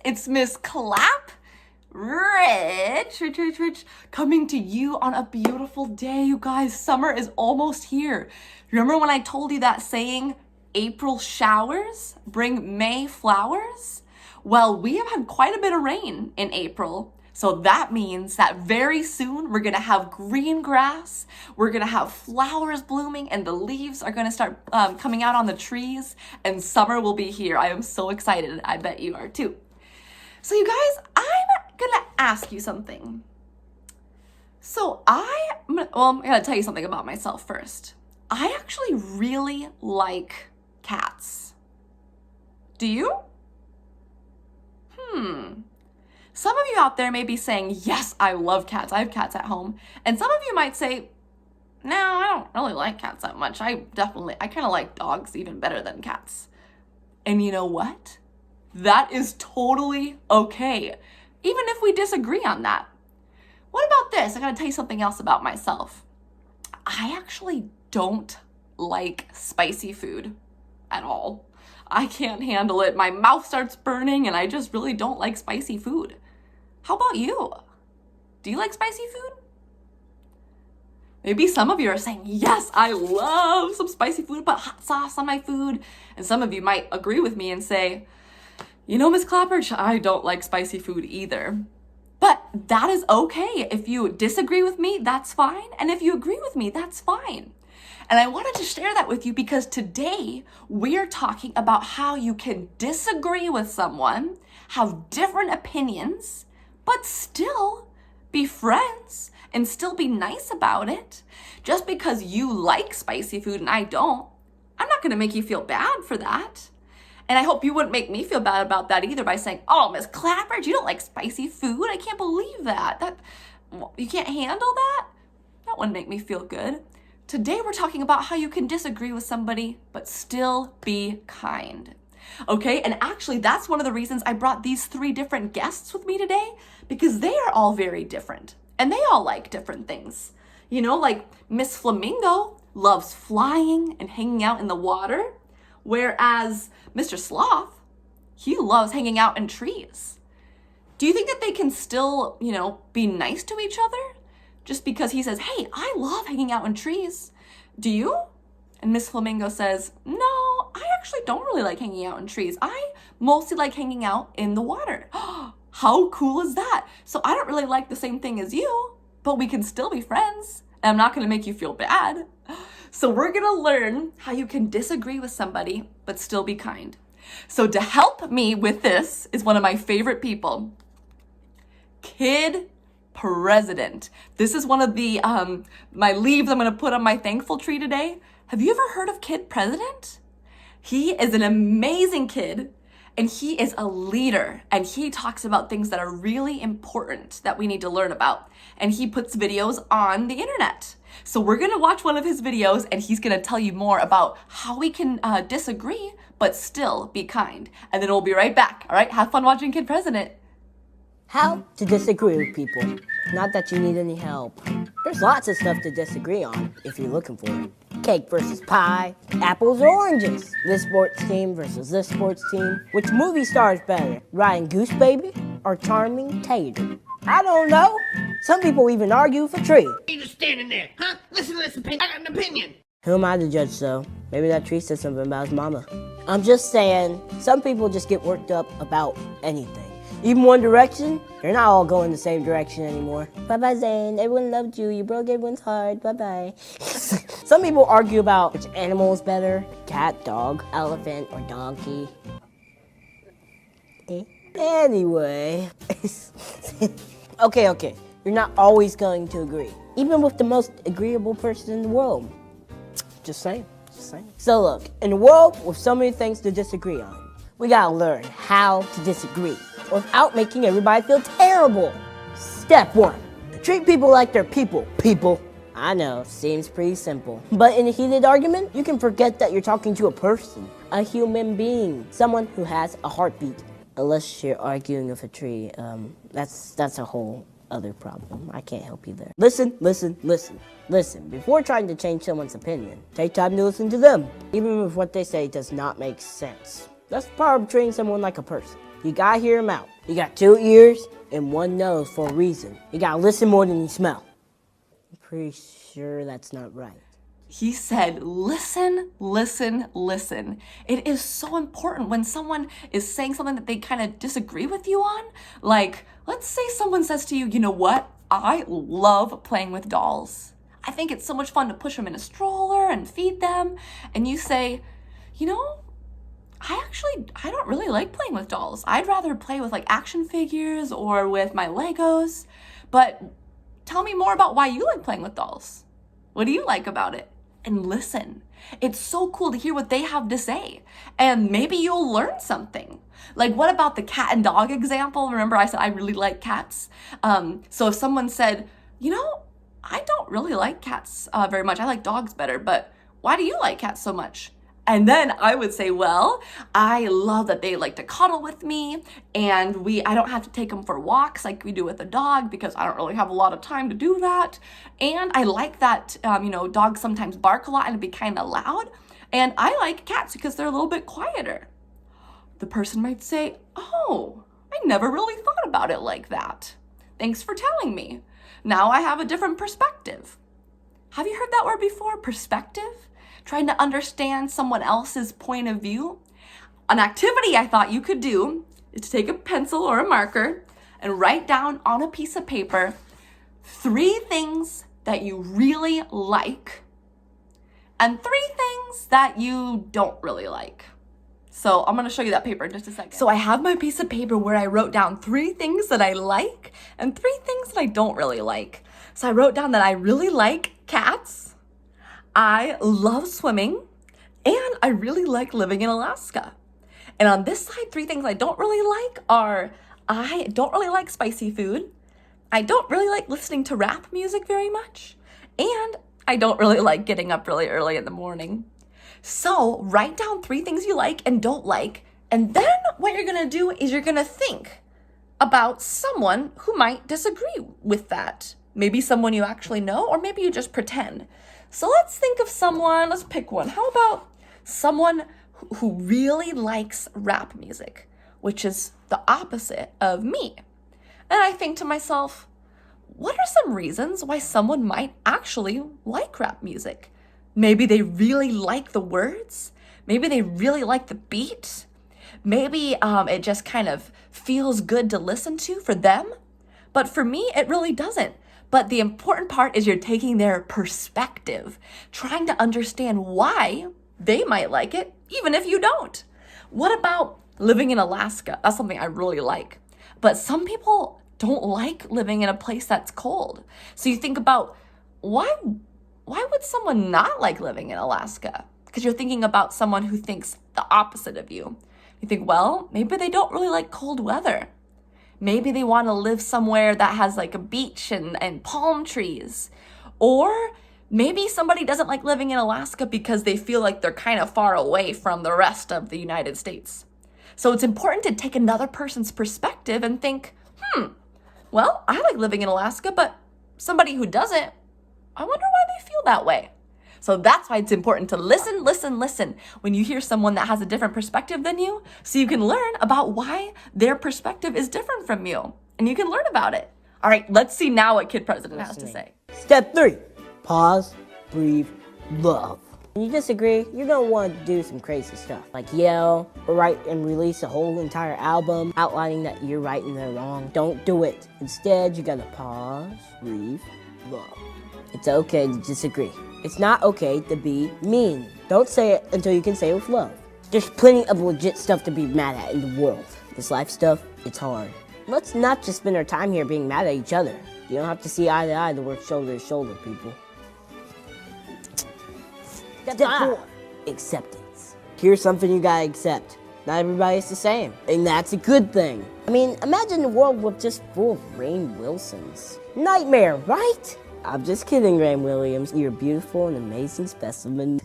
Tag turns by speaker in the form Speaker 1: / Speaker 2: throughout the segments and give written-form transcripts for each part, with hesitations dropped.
Speaker 1: It's Miss Clap, Rich, coming to you on a beautiful day, you guys. Summer is almost here. Remember when I told you that saying, April showers bring May flowers? Well, we have had quite a bit of rain in April. So that means that very soon we're gonna have green grass, we're gonna have flowers blooming, and the leaves are gonna start coming out on the trees, and summer will be here. I am so excited. I bet you are too. So you guys, I'm gonna ask you something. So I'm gonna tell you something about myself first. I actually really like cats. Do you? Some of you out there may be saying, yes, I love cats. I have cats at home. And some of you might say, no, I don't really like cats that much. I kind of like dogs even better than cats. And you know what? That is totally okay, even if we disagree on that. What about this? I gotta tell you something else about myself. I actually don't like spicy food at all. I can't handle it. My mouth starts burning and I just really don't like spicy food. How about you? Do you like spicy food? Maybe some of you are saying, yes, I love some spicy food, put hot sauce on my food. And some of you might agree with me and say, you know, Miss Clapper, I don't like spicy food either. But that is okay. If you disagree with me, that's fine. And if you agree with me, that's fine. And I wanted to share that with you because today we're talking about how you can disagree with someone, have different opinions, but still be friends and still be nice about it. Just because you like spicy food and I don't, I'm not gonna make you feel bad for that. And I hope you wouldn't make me feel bad about that either by saying, oh, Miss Clapper, you don't like spicy food? I can't believe that. You can't handle that? That wouldn't make me feel good. Today we're talking about how you can disagree with somebody, but still be kind. Okay, and actually that's one of the reasons I brought these 3 different guests with me today, because they are all very different and they all like different things. You know, like Miss Flamingo loves flying and hanging out in the water, whereas Mr. Sloth, he loves hanging out in trees. Do you think that they can still, be nice to each other? Just because he says, hey, I love hanging out in trees. Do you? And Miss Flamingo says, no, I actually don't really like hanging out in trees. I mostly like hanging out in the water. How cool is that? So I don't really like the same thing as you, but we can still be friends. And I'm not gonna make you feel bad. So we're gonna learn how you can disagree with somebody, but still be kind. So to help me with this is one of my favorite people, Kid President. This is one of the my leaves I'm gonna put on my thankful tree today. Have you ever heard of Kid President? He is an amazing kid and he is a leader and he talks about things that are really important that we need to learn about. And he puts videos on the internet. So we're gonna watch one of his videos and he's gonna tell you more about how we can disagree but still be kind. And then we'll be right back. All right, have fun watching Kid President.
Speaker 2: How to disagree with people. Not that you need any help. There's lots of stuff to disagree on if you're looking for it. Cake versus pie, apples or oranges. This sports team versus this sports team. Which movie star is better, Ryan Goose Baby or Charming Tater? I don't know. Some people even argue for tree.
Speaker 3: You just standing there, huh? Listen to this opinion. I got an opinion.
Speaker 2: Who am I to judge, though? Maybe that tree said something about his mama. I'm just saying, some people just get worked up about anything. Even One Direction, they're not all going the same direction anymore. Bye-bye, Zayn. Everyone loved you. You broke everyone's heart. Bye-bye. Some people argue about which animal is better. Cat, dog, elephant, or donkey. Anyway. Okay. You're not always going to agree. Even with the most agreeable person in the world. Just saying. So look, in a world with so many things to disagree on, we gotta learn how to disagree without making everybody feel terrible. Step 1, treat people like they're people. I know, seems pretty simple. But in a heated argument, you can forget that you're talking to a person, a human being, someone who has a heartbeat. Unless you're arguing with a tree, that's a whole other problem. I can't help you there. Listen. Before trying to change someone's opinion, take time to listen to them, even if what they say does not make sense. That's the power of treating someone like a person. You gotta hear him out. You got 2 ears and 1 nose for a reason. You gotta listen more than you smell. I'm pretty sure that's not right.
Speaker 1: He said, listen, listen, listen. It is so important when someone is saying something that they kind of disagree with you on. Like, let's say someone says to you, you know what? I love playing with dolls. I think it's so much fun to push them in a stroller and feed them. And you say, you know, I don't really like playing with dolls. I'd rather play with like action figures or with my Legos. But tell me more about why you like playing with dolls. What do you like about it? And listen. It's so cool to hear what they have to say. And maybe you'll learn something. Like, what about the cat and dog example? Remember I said I really like cats? So if someone said, you know, I don't really like cats very much. I like dogs better, but why do you like cats so much? And then I would say, well, I love that they like to cuddle with me, and I don't have to take them for walks like we do with a dog because I don't really have a lot of time to do that. And I like that, dogs sometimes bark a lot and be kind of loud. And I like cats because they're a little bit quieter. The person might say, oh, I never really thought about it like that. Thanks for telling me. Now I have a different perspective. Have you heard that word before? Perspective? Trying to understand someone else's point of view. An activity I thought you could do is to take a pencil or a marker and write down on a piece of paper 3 things that you really like and 3 things that you don't really like. So I'm going to show you that paper in just a second. So I have my piece of paper where I wrote down 3 things that I like and 3 things that I don't really like. So I wrote down that I really like cats, I love swimming, and I really like living in Alaska. And on this side, 3 things I don't really like are I don't really like spicy food, I don't really like listening to rap music very much, and I don't really like getting up really early in the morning. So write down 3 things you like and don't like, and then what you're gonna do is you're gonna think about someone who might disagree with that. Maybe someone you actually know, or maybe you just pretend. So let's think of someone, let's pick one. How about someone who really likes rap music, which is the opposite of me? And I think to myself, what are some reasons why someone might actually like rap music? Maybe they really like the words. Maybe they really like the beat. Maybe it just kind of feels good to listen to for them. But for me, it really doesn't. But the important part is you're taking their perspective, trying to understand why they might like it, even if you don't. What about living in Alaska? That's something I really like. But some people don't like living in a place that's cold. So you think about why would someone not like living in Alaska? Because you're thinking about someone who thinks the opposite of you. You think, well, maybe they don't really like cold weather. Maybe they want to live somewhere that has like a beach and palm trees. Or maybe somebody doesn't like living in Alaska because they feel like they're kind of far away from the rest of the United States. So it's important to take another person's perspective and think, well, I like living in Alaska, but somebody who doesn't, I wonder why they feel that way. So that's why it's important to listen when you hear someone that has a different perspective than you, so you can learn about why their perspective is different from you, and you can learn about it. All right, let's see now what Kid President has to say.
Speaker 2: Step 3, pause, breathe, love. When you disagree, you're gonna want to do some crazy stuff, like yell, or write and release a whole entire album outlining that you're right and they're wrong. Don't do it. Instead, you gotta pause, breathe, love. It's okay to disagree. It's not okay to be mean. Don't say it until you can say it with love. There's plenty of legit stuff to be mad at in the world. This life stuff, it's hard. Let's not just spend our time here being mad at each other. You don't have to see eye to eye to work shoulder to shoulder, people. Step 4, acceptance. Here's something you gotta accept. Not everybody's the same, and that's a good thing. I mean, imagine a world with just full of Rainn Wilsons. Nightmare, right? I'm just kidding, Rainn Williams. You're a beautiful and amazing specimen.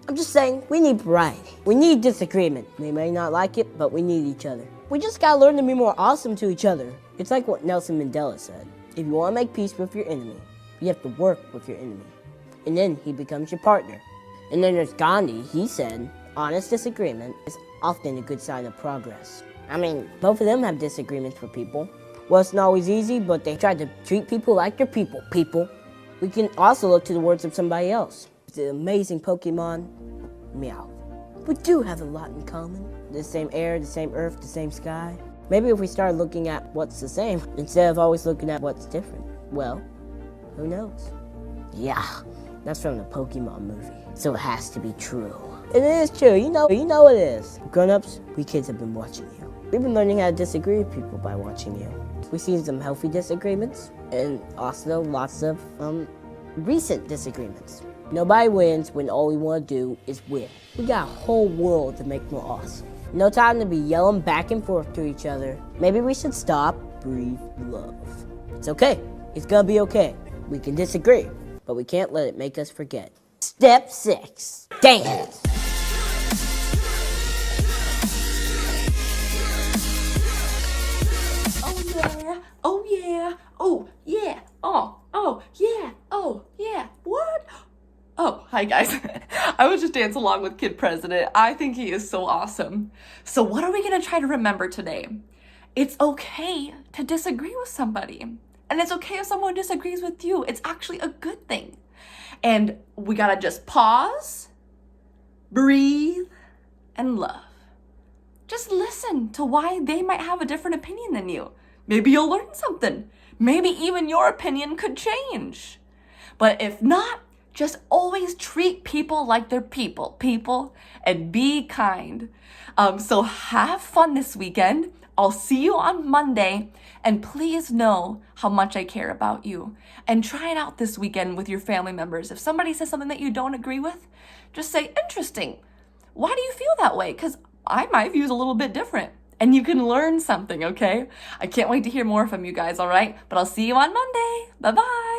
Speaker 2: I'm just saying, we need variety. We need disagreement. We may not like it, but we need each other. We just gotta learn to be more awesome to each other. It's like what Nelson Mandela said. If you want to make peace with your enemy, you have to work with your enemy. And then he becomes your partner. And then there's Gandhi. He said, honest disagreement is often a good sign of progress. I mean, both of them have disagreements with people. Wasn't always easy, but they tried to treat people like they're people. We can also look to the words of somebody else. The amazing Pokemon, Meow. We do have a lot in common. The same air, the same earth, the same sky. Maybe if we start looking at what's the same, instead of always looking at what's different, well, who knows? Yeah, that's from the Pokemon movie, so it has to be true. It is true, you know it is. Grown-ups, we kids have been watching you. We've been learning how to disagree with people by watching you. We've seen some healthy disagreements, and also lots of, recent disagreements. Nobody wins when all we want to do is win. We got a whole world to make more awesome. No time to be yelling back and forth to each other. Maybe we should stop, breathe, love. It's okay. It's gonna be okay. We can disagree, but we can't let it make us forget. Step 6. Dance.
Speaker 1: Oh yeah, oh yeah, oh yeah, oh yeah, oh yeah, what? Oh, hi guys. I was just dancing along with Kid President. I think he is so awesome. So what are we gonna try to remember today? It's okay to disagree with somebody. And it's okay if someone disagrees with you. It's actually a good thing. And we gotta just pause, breathe, and love. Just listen to why they might have a different opinion than you. Maybe you'll learn something. Maybe even your opinion could change. But if not, just always treat people like they're people, and be kind. So have fun this weekend. I'll see you on Monday, and please know how much I care about you. And try it out this weekend with your family members. If somebody says something that you don't agree with, just say, interesting. Why do you feel that way? Because my view is a little bit different. And you can learn something, okay? I can't wait to hear more from you guys, all right? But I'll see you on Monday. Bye-bye.